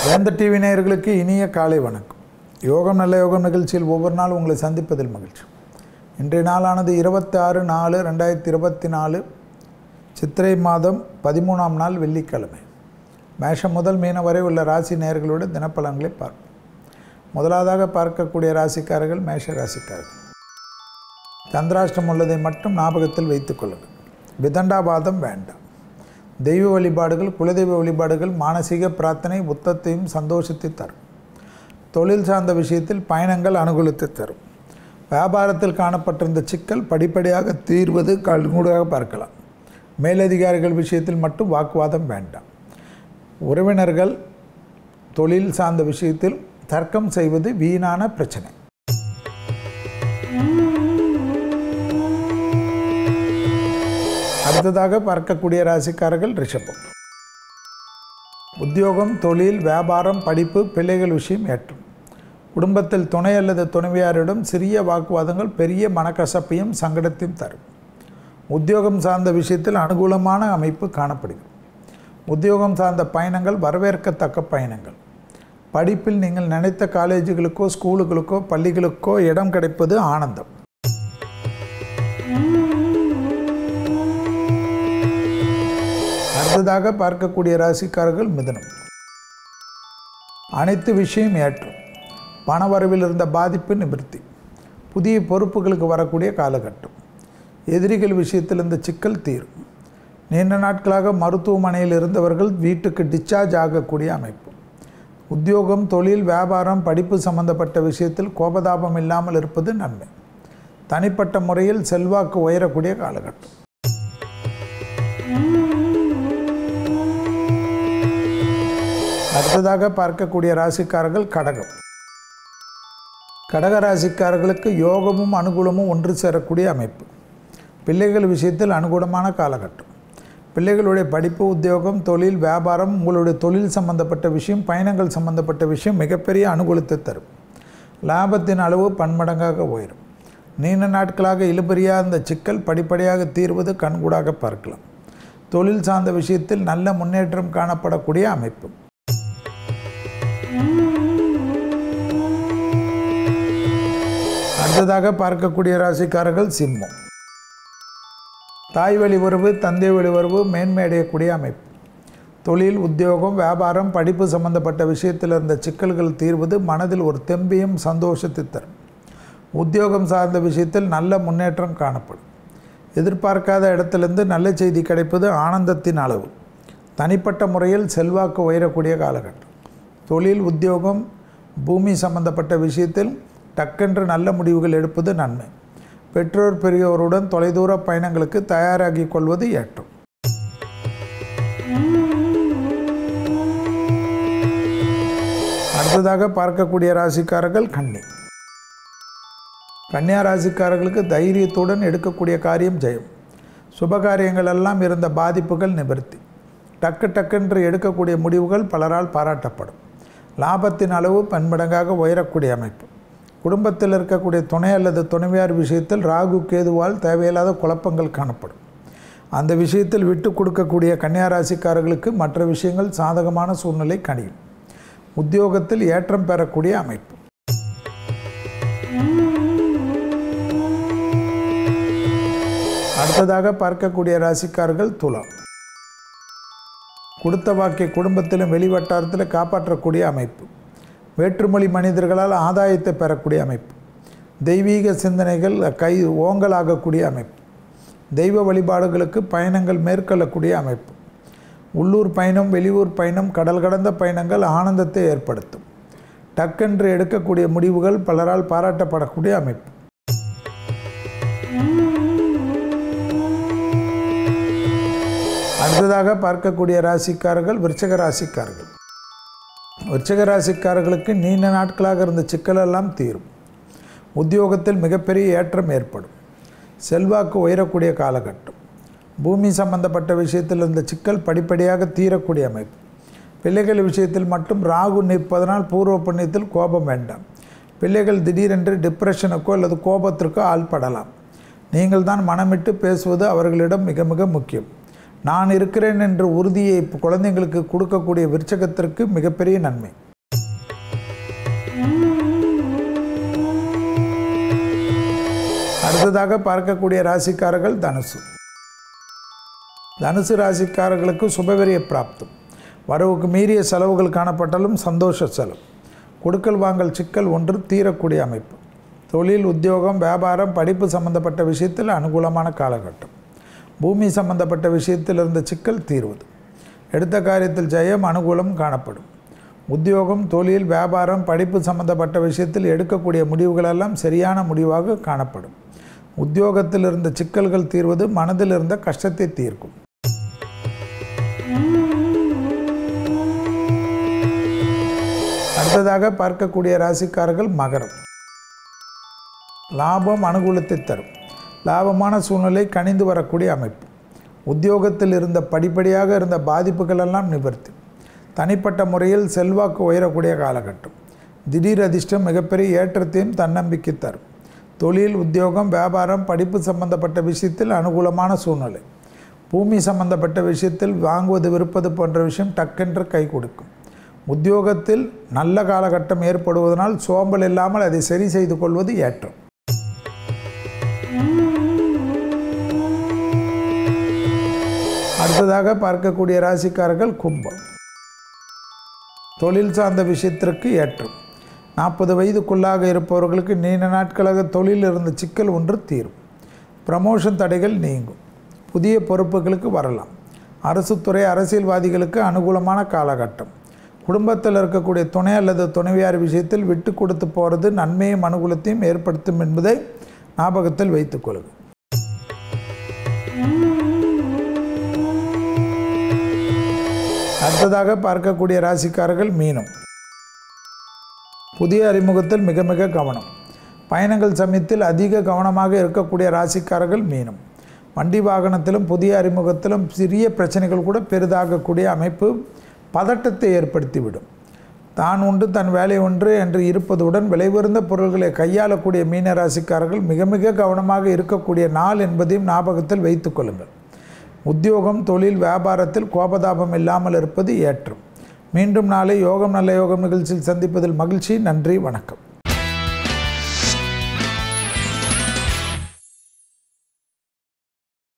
வேந்த TV நேயர்களுக்கு இனிய காலை வணக்கம். யோகம் நல்ல யோகம் நிகழ்ச்சியில் ஒவ்வொரு நாள் உங்களை சந்திப்பதில் மகிழ்ச்சி. இன்றைய நாளானது 26/4/2024 சித்திரை மாதம் 13ஆம் நாள் வெள்ளிக்கிழமை. மேஷம் முதல் மீனம் வரை உள்ள ராசி நேயர்களோடு தினப்பலன்களை பார்ப்போம். முதலாவதாக பார்க்கக்கூடிய ராசிக்காரர்கள் மேஷ ராசிக்காரர்கள். சந்திராஷ்டம் உள்ளதை மட்டும் ஞாபகத்தில் வைத்துக் கொள்ளுங்கள். விதண்டாபாதம் வேண்டாம். தெய்வ வழிபாடுகள், குலதெய்வ வழிபாடுகள் மானசீக பிரார்த்தனை புத்தத்தையும் சந்தோஷத்தை தரும். தொழில் சார்ந்த விஷயத்தில் பயணங்கள் அனுகூலத்தை தரும். வியாபாரத்தில் காணப்பட்டிருந்த சிக்கல் படிப்படியாக தீர்வது கண்கூடாக பார்க்கலாம். மேலதிகாரிகள் விஷயத்தில் மட்டும் வாக்குவாதம் வேண்டாம். உறவினர்கள் தொழில் சார்ந்த விஷயத்தில் தர்க்கம் செய்வது வீணான பிரச்சனை. அடுத்ததாக பார்க்கக்கூடிய ராசிக்காரர்கள் ரிஷபம். உத்தியோகம், தொழில், வியாபாரம், படிப்பு, பிள்ளைகள் விஷயம் ஏற்றும். குடும்பத்தில் துணை அல்லது துணைவியாரிடம் சிறிய வாக்குவாதங்கள் பெரிய மனக்கசப்பையும் சங்கடத்தையும் தரும். உத்தியோகம் சார்ந்த விஷயத்தில் அனுகூலமான அமைப்பு காணப்படுகிறது. உத்தியோகம் சார்ந்த பயணங்கள் வரவேற்கத்தக்க பயணங்கள். படிப்பில் நீங்கள் நினைத்த காலேஜுகளுக்கோ ஸ்கூலுகளுக்கோ பள்ளிகளுக்கோ இடம் கிடைப்பது ஆனந்தம். அடுத்ததாக பார்க்கக்கூடிய ராசிக்காரர்கள் மிதுனம். அனைத்து விஷயம் ஏற்றும். பணவரவில் இருந்த பாதிப்பு நிவர்த்தி. புதிய பொறுப்புகளுக்கு வரக்கூடிய காலகட்டம். எதிரிகள் விஷயத்தில் இந்த சிக்கல் தீரும். நீண்ட நாட்களாக மருத்துவமனையில் இருந்தவர்கள் வீட்டுக்கு டிஸ்சார்ஜ் ஆகக்கூடிய அமைப்பு. உத்தியோகம், தொழில், வியாபாரம், படிப்பு சம்பந்தப்பட்ட விஷயத்தில் கோபதாபம் இல்லாமல் இருப்பது நன்மை. தனிப்பட்ட முறையில் செல்வாக்கு உயரக்கூடிய காலகட்டம். அடுத்ததாக பார்க்கக்கூடிய ராசிக்காரர்கள் கடகம். கடக ராசிக்காரர்களுக்கு யோகமும் அனுகூலமும் ஒன்று சேரக்கூடிய அமைப்பு. பிள்ளைகள் விஷயத்தில் அனுகூலமான காலகட்டம். பிள்ளைகளுடைய படிப்பு, உத்தியோகம், தொழில், வியாபாரம், உங்களுடைய தொழில் சம்பந்தப்பட்ட விஷயம், பயணங்கள் சம்பந்தப்பட்ட விஷயம் மிகப்பெரிய அனுகூலத்தை தரும். லாபத்தின் அளவு பன்மடங்காக உயரும். நீண்ட நாட்களாக இழுபறியாக இந்த சிக்கல் படிப்படியாக தீர்வது கண்கூடாக பார்க்கலாம். தொழில் சார்ந்த விஷயத்தில் நல்ல முன்னேற்றம் காணப்படக்கூடிய அமைப்பு. அடுத்ததாக பார்க்கக்கூடிய ராசிக்காரர்கள் சிம்மம். தாய் வழி உறவு, தந்தை வழி உறவு மேன்மை அடையக்கூடிய அமைப்பு. தொழில், உத்தியோகம், வியாபாரம், படிப்பு சம்பந்தப்பட்ட விஷயத்தில் இருந்த சிக்கல்கள் தீர்வது மனதில் ஒரு தெம்பையும் சந்தோஷத்தை தரும். உத்தியோகம் சார்ந்த விஷயத்தில் நல்ல முன்னேற்றம் காணப்படும். எதிர்பார்க்காத இடத்திலிருந்து நல்ல செய்தி கிடைப்பது ஆனந்தத்தின் அளவு. தனிப்பட்ட முறையில் செல்வாக்கு உயரக்கூடிய காலகட்டம். தொழில், உத்தியோகம், பூமி சம்பந்தப்பட்ட விஷயத்தில் டக்கென்று நல்ல முடிவுகள் எடுப்பது நன்மை. பெற்றோர் பெரியோருடன் தொலைதூர பயணங்களுக்கு தயாராகி கொள்வது ஏற்றம். அடுத்ததாக பார்க்கக்கூடிய ராசிக்காரர்கள் கன்னி. கன்னியா ராசிக்காரர்களுக்கு தைரியத்துடன் எடுக்கக்கூடிய காரியம் ஜெயம். சுபகாரியங்கள் எல்லாம் இருந்த பாதிப்புகள் நிவர்த்தி. டக்கென்று எடுக்கக்கூடிய முடிவுகள் பலரால் பாராட்டப்படும். லாபத்தின் அளவு பன்மடங்காக உயரக்கூடிய அமைப்பு. குடும்பத்தில் இருக்கக்கூடிய துணை அல்லது துணைவியார் விஷயத்தில் ராகு கேதுவால் தேவையில்லாத குழப்பங்கள் காணப்படும். அந்த விஷயத்தில் விட்டு கொடுக்கக்கூடிய கன்னியா ராசிக்காரர்களுக்கு மற்ற விஷயங்கள் சாதகமான சூழ்நிலை கணியும். உத்தியோகத்தில் ஏற்றம் பெறக்கூடிய அமைப்பு. அடுத்ததாக பார்க்கக்கூடிய ராசிக்காரர்கள் துலாம். கொடுத்த வாக்கை குடும்பத்திலும் வெளிவட்டாரத்தில் காப்பாற்றக்கூடிய அமைப்பு. வேற்றுமொழி மனிதர்களால் ஆதாயத்தை பெறக்கூடிய அமைப்பு. தெய்வீக சிந்தனைகள் ஓங்கலாகக்கூடிய அமைப்பு. தெய்வ வழிபாடுகளுக்கு பயணங்கள் மேற்கொள்ளக்கூடிய அமைப்பு. உள்ளூர் பயணம், வெளியூர் பயணம், கடல் கடந்த பயணங்கள் ஆனந்தத்தை ஏற்படுத்தும். டக்கென்று எடுக்கக்கூடிய முடிவுகள் பலரால் பாராட்டப்படக்கூடிய அமைப்பு. அடுத்ததாக பார்க்கக்கூடிய ராசிக்காரர்கள் விருச்சிக ராசிக்காரர்கள். விருச்சிக ராசிக்காரர்களுக்கு நீண்ட நாட்களாக இருந்த சிக்கலெல்லாம் தீரும். உத்தியோகத்தில் மிகப்பெரிய ஏற்றம் ஏற்படும். செல்வாக்கு உயரக்கூடிய காலகட்டம். பூமி சம்பந்தப்பட்ட விஷயத்தில் இருந்த சிக்கல் படிப்படியாக தீரக்கூடிய அமைப்பு. பிள்ளைகள் விஷயத்தில் மட்டும் ராகு நிற்பதனால் பூர்வ புண்ணியத்தில் கோபம் வேண்டாம். பிள்ளைகள் திடீரென்று டிப்ரெஷனுக்கோ அல்லது கோபத்திற்கோ ஆள்படலாம். நீங்கள் தான் மனமிட்டு பேசுவது அவர்களிடம் மிக மிக முக்கியம். நான் இருக்கிறேன் என்ற உறுதியை குழந்தைங்களுக்கு கொடுக்கக்கூடிய விருச்சகத்திற்கு மிகப்பெரிய நன்மை. அடுத்ததாக பார்க்கக்கூடிய ராசிக்காரர்கள் தனுசு. தனுசு ராசிக்காரர்களுக்கு சுபவிரிய பிராப்தம். வரவுக்கு மீறிய செலவுகள் காணப்பட்டாலும் சந்தோஷ செலவு. கொடுக்கல் வாங்கல் சிக்கல் ஒன்று தீரக்கூடிய அமைப்பு. தொழில், உத்தியோகம், வியாபாரம், படிப்பு சம்பந்தப்பட்ட விஷயத்தில் அனுகூலமான காலகட்டம். பூமி சம்பந்தப்பட்ட விஷயத்தில் இருந்த சிக்கல் தீர்வது. எடுத்த காரியத்தில் ஜெயம், அனுகூலம் காணப்படும். உத்தியோகம், தொழில், வியாபாரம், படிப்பு சம்பந்தப்பட்ட விஷயத்தில் எடுக்கக்கூடிய முடிவுகளெல்லாம் சரியான முடிவாக காணப்படும். உத்தியோகத்தில் இருந்த சிக்கல்கள் தீர்வது மனதில் இருந்த கஷ்டத்தை தீர்க்கும். அடுத்ததாக பார்க்கக்கூடிய ராசிக்காரர்கள் மகரம். லாபம் அனுகூலத்தை தரும். லாபமான சூழ்நிலை கனிந்து வரக்கூடிய அமைப்பு. உத்தியோகத்தில் இருந்த படிப்படியாக இருந்த பாதிப்புகளெல்லாம் நிவர்த்தி. தனிப்பட்ட முறையில் செல்வாக்கு உயரக்கூடிய காலகட்டம். திடீர் அதிர்ஷ்டம் மிகப்பெரிய ஏற்றத்தையும் தன்னம்பிக்கை தரும். தொழில், உத்தியோகம், வியாபாரம், படிப்பு சம்பந்தப்பட்ட விஷயத்தில் அனுகூலமான சூழ்நிலை. பூமி சம்பந்தப்பட்ட விஷயத்தில் வாங்குவது விற்பது போன்ற விஷயம் டக்கென்று கை கொடுக்கும். உத்தியோகத்தில் நல்ல காலகட்டம் ஏற்படுவதனால் சோம்பல் இல்லாமல் அதை சரி செய்து கொள்வது ஏற்றம். அடுத்ததாக பார்க்கக்கூடிய ராசிக்காரர்கள் கும்பம். தொழில் சார்ந்த விஷயத்திற்கு ஏற்றம். 40 வயதுக்குள்ளாக இருப்பவர்களுக்கு நீண்ட நாட்களாக தொழிலில் இருந்த சிக்கல் ஒன்று தீரும். ப்ரமோஷன் தடைகள் நீங்கும். புதிய பொறுப்புகளுக்கு வரலாம். அரசு துறை, அரசியல்வாதிகளுக்கு அனுகூலமான காலகட்டம். குடும்பத்தில் இருக்கக்கூடிய துணை அல்லது துணைவியார் விஷயத்தில் விட்டு கொடுத்து போகிறது நன்மையும் அனுகூலத்தையும் ஏற்படுத்தும் என்பதை ஞாபகத்தில் வைத்துக் கொள்ளுங்கள். அடுத்ததாக பார்க்கக்கூடிய ராசிக்காரர்கள் மீனம். புதிய அறிமுகத்தில் மிக மிக கவனம். பயணங்கள் சமயத்தில் அதிக கவனமாக இருக்கக்கூடிய ராசிக்காரர்கள் மீனம். வண்டி வாகனத்திலும் புதிய அறிமுகத்திலும் சிறிய பிரச்சனைகள் கூட பெரிதாகக்கூடிய அமைப்பு பதட்டத்தை ஏற்படுத்திவிடும். தான் உண்டு தன் வேலை ஒன்று என்று இருப்பதுடன் விலையுயர்ந்த பொருள்களை கையாளக்கூடிய மீன ராசிக்காரர்கள் மிக மிக கவனமாக இருக்கக்கூடிய நாள் என்பதையும் ஞாபகத்தில் வைத்துக் கொள்ளுங்கள். உத்தியோகம், தொழில், வியாபாரத்தில் கோபதாபம் இல்லாமல் இருப்பது ஏற்றம். மீண்டும் நாளை யோகம் நல்ல யோகம் நிகழ்ச்சியில் சந்திப்பதில் மகிழ்ச்சி. நன்றி, வணக்கம்.